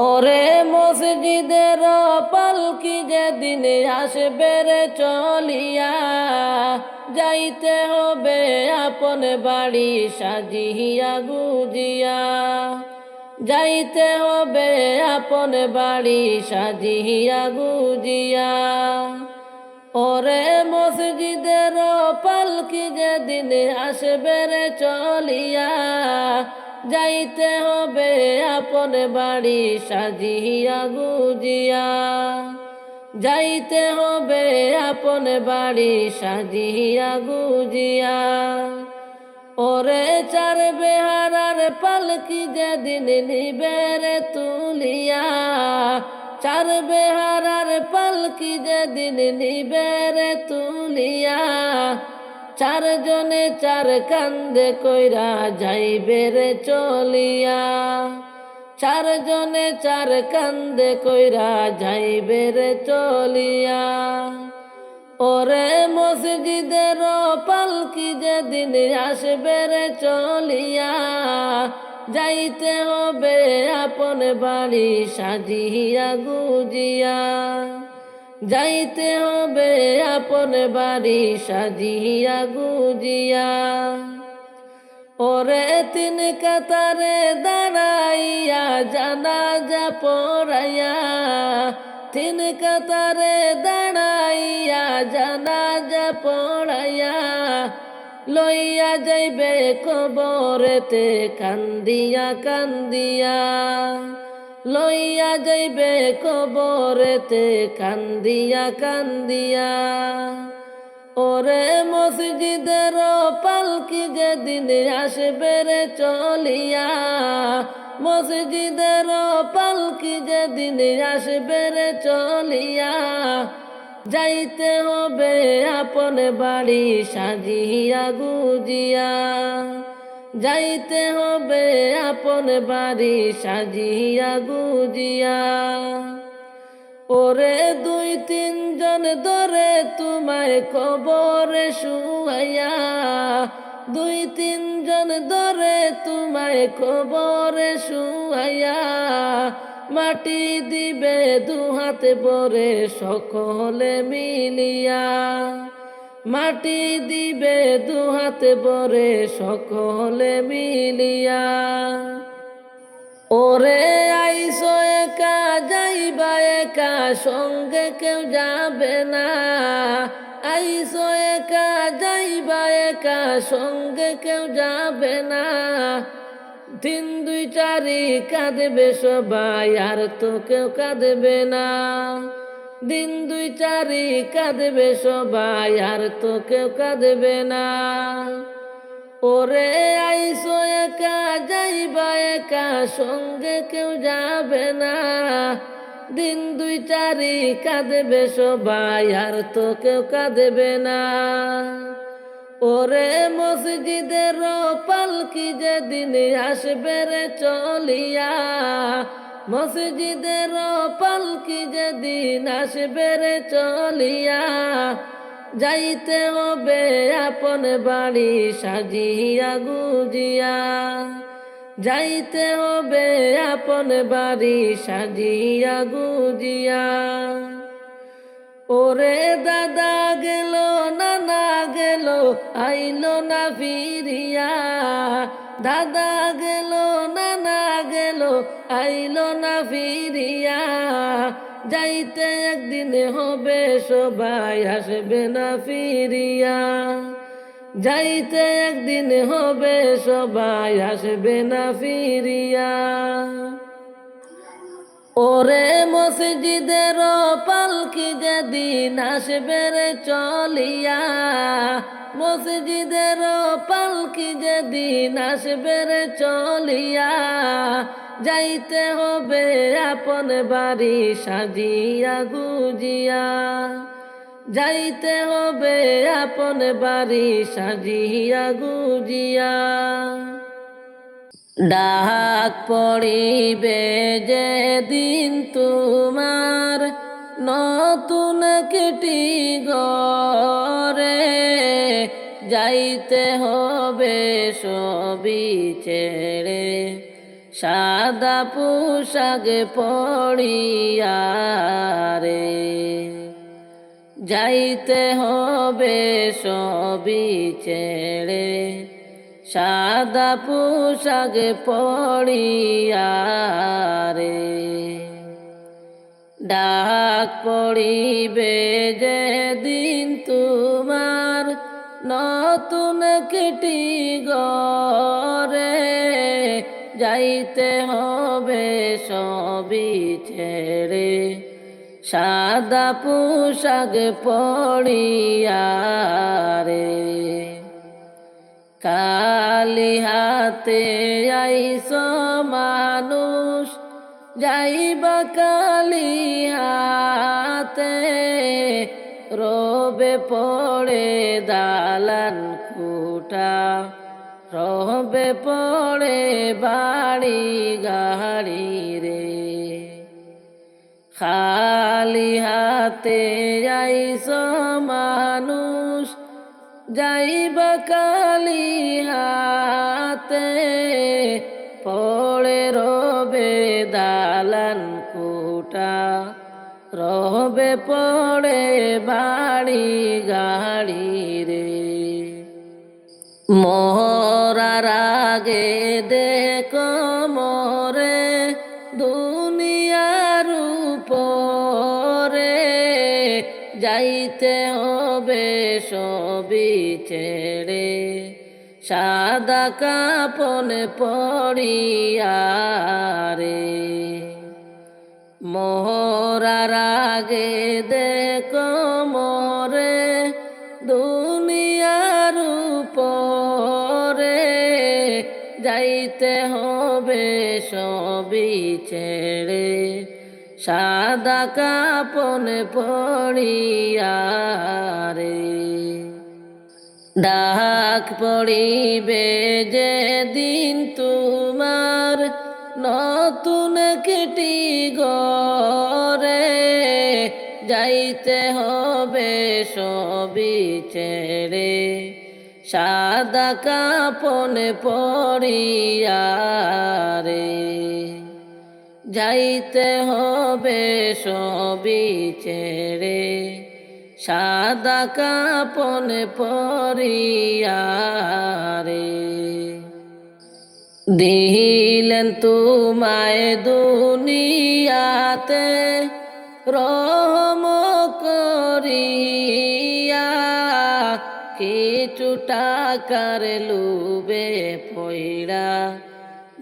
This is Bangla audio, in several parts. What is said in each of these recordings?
ওরে মসজিদের পালকি যেদিন আসবে রে চলিয়া, যাইতে হবে আপন বাড়ি সাজিয়া গুজিয়া, যাইতে হবে আপন বাড়ি সাজিয়া গুজিয়া। ওরে মসজিদের পালকি যেদিন আসবে রে চলিয়া, যাইতে হবে আপন বাড়ি সাজিয়া গুজিয়া, যাইতে হবে আপন বাড়ি সাজিয়া গুজিয়া। ওরে চার বেহারার পালকি যেদিন নিবে রে তুলিয়া, চার বেহারার পালকি যেদিন নিবে রে তুলিয়া, চারজনে চার কান্দে কইরা যাইবে রে চলিয়া, চারজনে চার কান্দে কইরা যাইবে রে চলিয়া। ওরে মসজিদের পালকি যেদিন আসবে রে চলিয়া, যাইতে হবে আপন বাড়ি সাজিয়া গুজিয়া, যাইতে হবে আপন বাড়ি সাজিয়া গুজিয়া। ওরে তিন কাতারে দাঁড়াইয়া জানাজা পড়াইয়া, তিন কাতারে দাঁড়াইয়া জানাজা পড়াইয়া, লইয়া যাইবে কবরেতে কান্দিয়া কান্দিয়া, লইয়া যাইবে কবরেতে কান্দিয়া কান্দিয়া। ওরে মসজিদের পালকি যেদিন আসবে রে চলিয়া, মসজিদের পালকি যেদিন আসবে রে চলিয়া, যাইতে হবে আপন বাড়ি সাজিয়া গুজিয়া, যাইতে হবে আপন বাড়ি সাজিয়া গুজিয়া। ওরে দুই তিনজন ধরে তোমায় কবরে শুয়াইয়া, দুই তিনজন ধরে তোমায় কবরে শুয়াইয়া, মাটি দিবে দুহাতে ভরে সকলে মিলিয়া, মাটি দিবে দুহাতে ভরে সকলে মিলিয়া। ওরে আইসো একা যাইবা একা সঙ্গে কেউ যাবে না, আইসো একা যাইবা একা সঙ্গে কেউ যাবে না। তিন দুই চারি কাঁদবে সবাই আর তো কেউ কাঁদবে না, দিন দুই চারি কাঁদবে সবাই আর তো কেউ কাঁদবে না। ওরে আইসো একা যাইবা একা সঙ্গে কেউ যাবে না, দিন দুই চারি কাঁদবে সবাই আর তো কেউ কাঁদবে না। ওরে মসজিদের পালকি যেদিন আসবে রে চলিয়া, মসজিদের পালকি যেদিন আসবে রে চলিয়া, যাইতে হবে আপন বাড়ি সাজিয়া গুজিয়া, যাইতে হবে আপন বাড়ি সাজিয়া গুজিয়া। ওরে দাদা গেল নানা গেল আইলো না ফিরিয়া, দাদা গেল নানা গেল আইলো না ফিরিয়া, যাইতে একদিন হবে সবাই আসবে না ফিরিয়া, যাইতে একদিন হবে সবাই আসবে না ফিরিয়া। ওরে মসজিদের পালকি যেদিন আসবে রে চলিয়া, মসজিদের পালকি যেদিন আসবে রে চলিয়া, যাইতে হবে আপন বাড়ি সাজিয়া গুজিয়া, যাইতে হবে আপন বাড়ি সাজিয়া গুজিয়া। ডাক পড়িবে যেদিন তোমার নতুন কেটি ঘরে, যাইতে হবে সবই ছেড়ে সাদা পোশাক পরিয়া রে যাইতে হবে সবই ছেড়ে, সাদা পোশাক পরিয়া রে ডাক পড়িবে যেদিন তোমার নতুন একটি ঘরে, যাইতে হবে সবই ছেড়ে, সাদা পোশাক পরিয়া রে খালি হাতে আইস মানুষ যাইবা খালি হাতে, রবে পড়ে দালান খুঁটা, রবে পড়ে বাড়ি গাড়ি রে খালি হাতে আইস মানুষ যাইবা খালি হাতে, পড়ে রবে দালান খুঁটা, রবে পড়ে বাড়ি গাড়ি রে মরার আগে দেখো মরে দুনিয়ার উপরে, যাইতে হবে সবই ছেড়ে, সাদা কাপন পরিয়া রে মরার আগে দেখো মরে দুনিয়ার উপরে, যাইতে হবে সবই ছেড়ে, সাদা কাপন পরিয়া রে ডাক পড়িবে যেদিন তোমার নতুন একটি ঘরে, যাইতে হবে সবই ছেড়ে, সাদা কাপন পরিয়া রে যাইতে হবে সবই ছেড়ে, সাদা কাপন পরিয়া রে দিলেন তোমায় দুনিয়াতে রহম করিয়া, কিছু টাকার লোভে পইড়া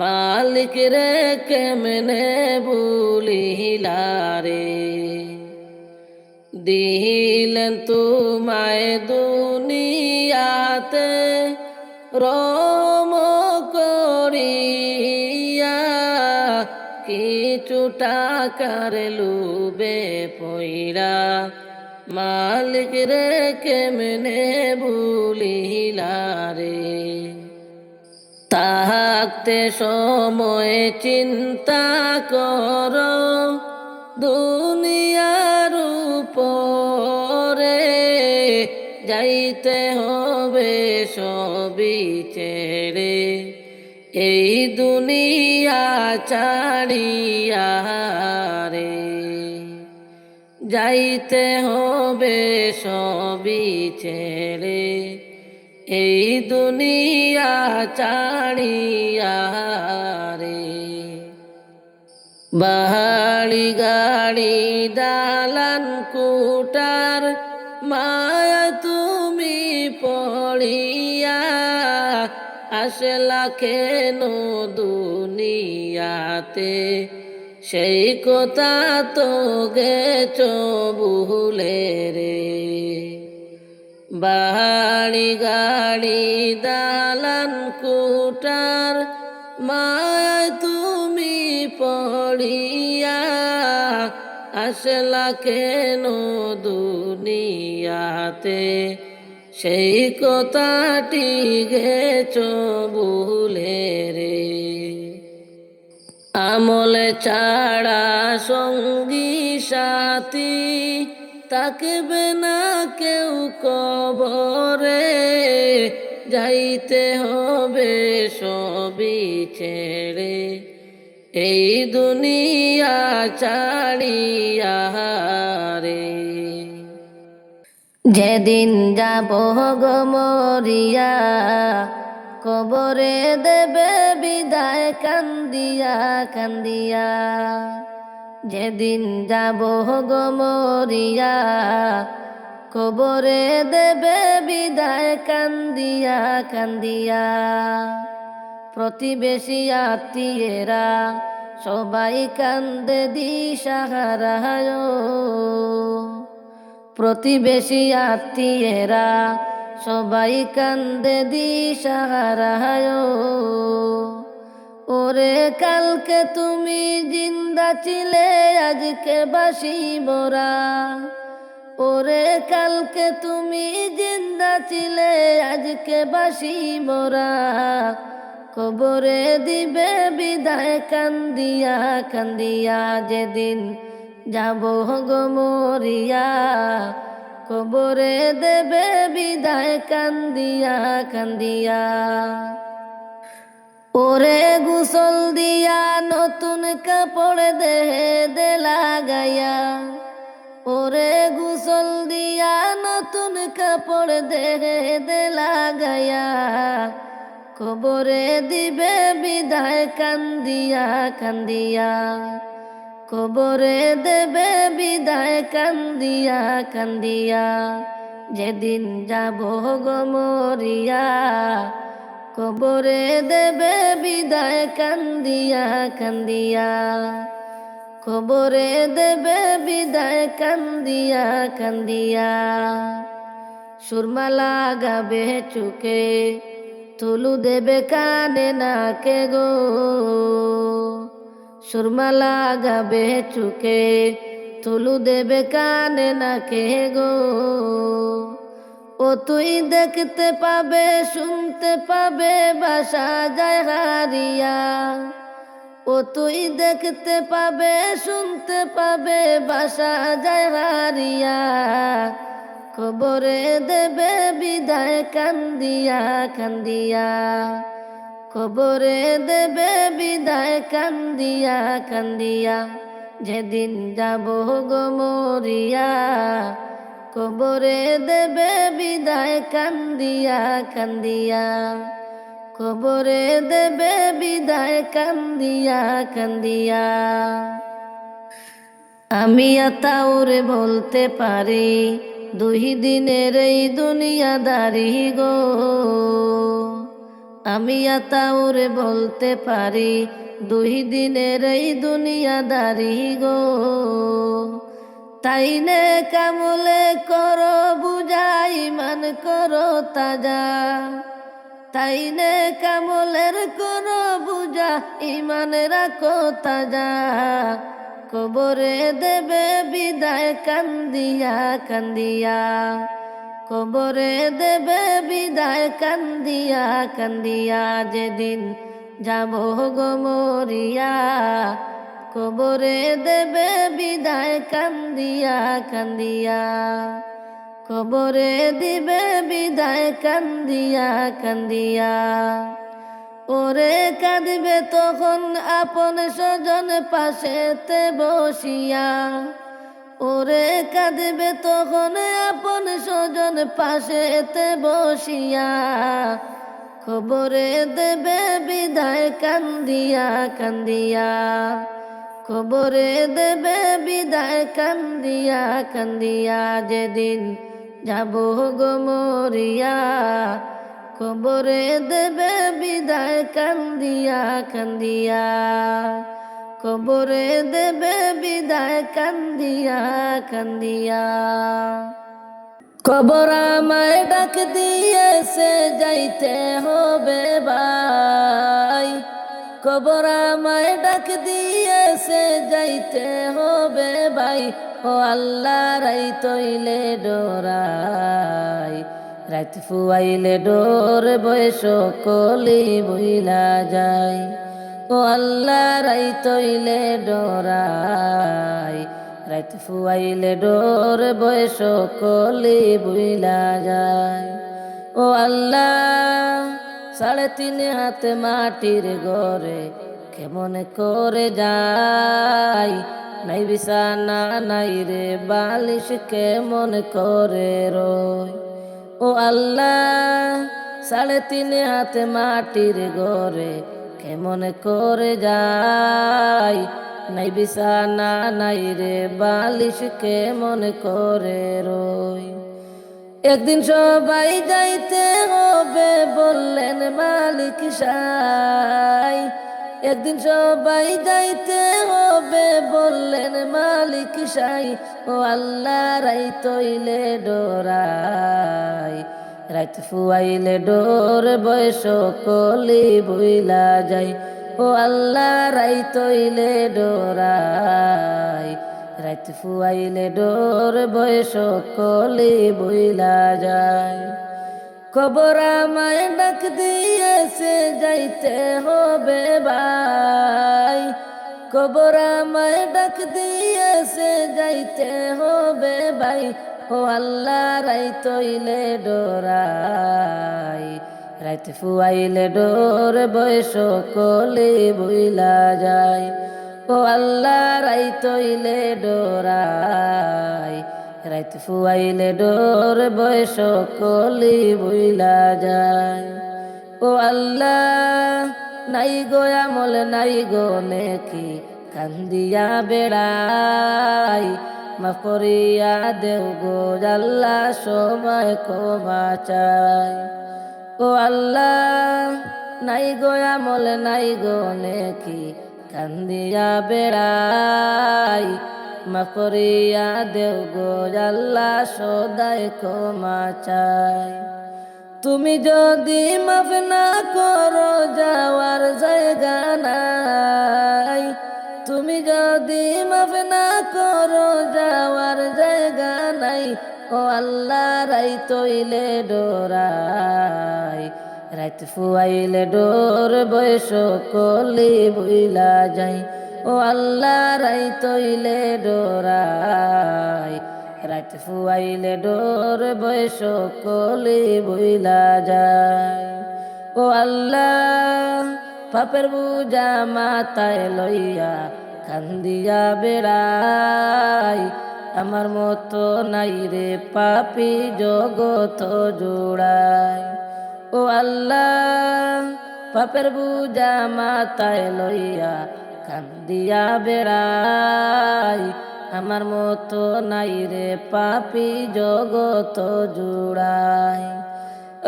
মালিক রে কেমনে ভুলিলা রে, দিলেন তোমায় দুনিয়াতে রহম করিয়া, কিছু টাকার লোভে পইড়া মালিক রে কেমনে ভুলিলা রে থাকতে সময় চিন্তা করো দুনিয়ার উপরে, যাইতে হবে সবই ছেড়ে, এই দুনিয়া ছাড়িয়া রে যাইতে হবে সবই ছেড়ে, এই দুনিয়া ছাড়িয়া রে বাড়ি গাড়ি দালান কোটার মায়া তুমি পড়িয়া, আসলা কেন দুনিয়াতে সেই কথা তো গেছ ভুলে রে, বাড়ি গাড়ি দালান কোটার মায় তুমি পড়িয়া, আসলা কেন দুনিয়াতে সেই কথাটি গেছ ভুলে রে, আমল ছাড়া সঙ্গী সাথী থাকবে না কেউ কবরে, যাইতে হবে সবই ছেড়ে, এই দুনিয়া ছাড়িয়া রে। যেদিন যাব গো মরিয়া, কবরে দেবে বিদায় কান্দিয়া কান্দিয়া। যেদিন যাব গো মরিয়া, কবরে দেবে বিদায় কান্দিয়া কান্দিয়া। প্রতিবেশী আত্মীয়েরা সবাই কান্দে দিশাহারা। প্রতিবেশী আত্মীয়েরা সবাই কান্দে দিশাহারা। ওরে কালকে তুমি জিন্দা ছিলে, আজকে বাসি মোরা। ওরে কালকে তুমি জিন্দা ছিলে, আজকে বাসি মোরা। কবরে দিবে বিদায় কান্দিয়া কান্দিয়া। যেদিন যাব গো মরিয়া, কবরে দেবে বিদায় কান্দিয়া কান্দিয়া। ওরে গোসল দিয়া নতুন কাপড় দেহে দে লাগাইয়া। ওরে গোসল দিয়া নতুন কাপড় দেহে দে লাগাইয়া। কবরে দিবে বিদায় কান্দিয়া কান্দিয়া। কবরে দেবে বিদায় কান্দিয়া কান্দিয়া। যেদিন যাব গো মরিয়া, কবরে দেবে বিদায় কান্দিয়া কান্দিয়া। কবরে দেবে বিদায় কান্দিয়া কান্দিয়া। সুরমা লাগাবে চুকে, তুলু দেবে কানে নাকে গো। সুরমা লাগাবে চুকে, তুলু দেবে কানে নাকে গো। ও তুই দেখতে পাবে শুনতে পাবে বাসা যায় হারিয়া। ও তুই দেখতে পাবে শুনতে পাবে বাসা যায় হারিয়া। কবরে দেবে বিদায় কান্দিয়া কান্দিয়া। কবরে দেবে বিদায় কান্দিয়া কান্দিয়া। যেদিন যাব গো মরিয়া, কবরে দেবে বিদায় কান্দিয়া কান্দিয়া। কবরে দেবে বিদায় কান্দিয়া কান্দিয়া। আমি আতাউরে বলতে পারি, দুই দিনের এই দুনিয়াদারি গো। আমি আতাউরে বলতে পারি, দুই দিনের এই দুনিয়াদারি গো। তাই নে কামলে করো বুঝাই, মান করো তাজা। তাই নে কামলের করো বুঝা, ইমান রাখো তাজা। কবরে দেবে বিদায় কান্দিয়া কান্দিয়া। কবরে দেবে বিদায় কান্দিয়া কান্দিয়া। যেদিন যাব গো মরিয়া, কবরে দেবে বিদায় কান্দিয়া কান্দিয়া। কবরে দিবে বিদায় কান্দিয়া কান্দিয়া। ওরে কাঁদিবে তখন আপন স্বজন পাশেতে বসিয়া। ওরে কাঁদিবে তখন আপন স্বজন পাশেতে বসিয়া। কবরে দেবে বিদায় কান্দিয়া কান্দিয়া। কবরে দেবে বিদায় কান্দিয়া কান্দিয়া। যেদিন যাব গো মরিয়া, কবরে দেবে বিদায় কান্দিয়া কান্দিয়া। কবরে দেবে বিদায় কান্দিয়া কান্দিয়া। কবর আমায় ডাক দিয়েছে যাইতে হবে ভাই। কবর আমায় ডাক দিয়েছে যাইতে হবে ভাই। ও আল্লাহ রাই তৈলে ডোরাই, রাত ফুয়াইলে ডোর বয়স কলি বইলা যায়। ও আল্লাহ রাই তৈলে ডোরাই, রাত ফুয়াইলে ডোর বয়স কলি বইলা যায়। ও আল্লাহ 3.5 হাত মাটির ঘরে কেমন করে যাই, নাই বিছানা নাই রে বালিশ কেমন করে রই। ও আল্লাহ, 3.5 হাত মাটির ঘরে কেমন করে যাই, নাই বিছানা নাই রে বালিশ কেমন করে রই। একদিন সবাই যাইতে হবে বললেন মালিক সাই, একদিন সবাই যাইতে হবে বললেন মালিক সাই। ও আল্লাহ, রাইত হইলে ডোরাই, রাত ফুয়াইলে ডোর বয়স কলি বইলা যাই। ও আল্লাহ, রাইত হইলে ডোরাই, রাত ফুয়াইলে ডোর বয়স কলি বইলা যায়। কবর আমায় ডাক দিয়েছে যাইতে হবে ভাই, কবর আমায় ডাক দিয়েছে যাইতে হবে ভাই। ও আল্লাহ, রাইত হইলে ডোরাই, রাত ফুয়াইলে ডোর বয়স কলি বইলা যায়। ও আল্লাহ, রাইত হইলে ডোরাই, রাত ফুয়াইলে ডোর বয়স কলি বইলা যায়। ও আল্লাহ, নাই গো আমল নাই গো নেকি, কান্দিয়া বেড়াই, মাফ করিয়া দেও গো আল্লাহ সবাই ক্ষমা চাই। ও আল্লাহ, নাই গো আমল নাই গো নেকি, কান্দিয়া বেড়াই, মাফ করিয়া দেও গো আল্লাহ সদাই ক্ষমা চাই। তুমি যদি মাফ না করো যাওয়ার জায়গা নাই, তুমি যদি মাফ না করো যাওয়ার জায়গা নাই। ও আল্লাহ, রাইত হইলে ডোরাই, রাত ফুয়াইলে ডোর বয়স কলি বইলা যাই। ও আল্লাহ, রাইত হইলে ডোরাই, রাত ফুয়াইলে ডোর বয়স কলি বইলা যায়। ও আল্লাহ, পাপের বুঝা মাথায় লইয়া কান্দিয়া বেড়াই, আমার মতো নাই রে পাপী জগত জোড়াই। ও আল্লাহ, পাপের বুঝা মাথায় লইয়া কান্দিয়া বেড়াই, আমার মতো নাই রে পাপী জগত জোড়াই।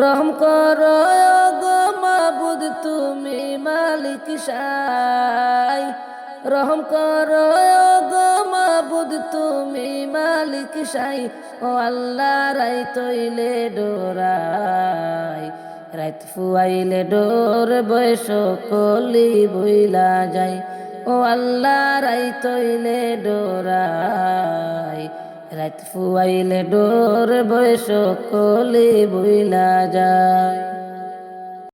রহম করো গো মাবুদ তুমি মালিক সাই, রহম করো গো মাবুদ তুমি মালিক সাই। ও আল্লাহ, রাইত হইলে ডোরাই, রাত ফুয়াইলে ডোর বয়স কলি বইলা যায়। ও আল্লাহ, রাইত হইলে ডোরাই, রাত ফুয়াইলে ডোর বয়স কলি বইলা যায়।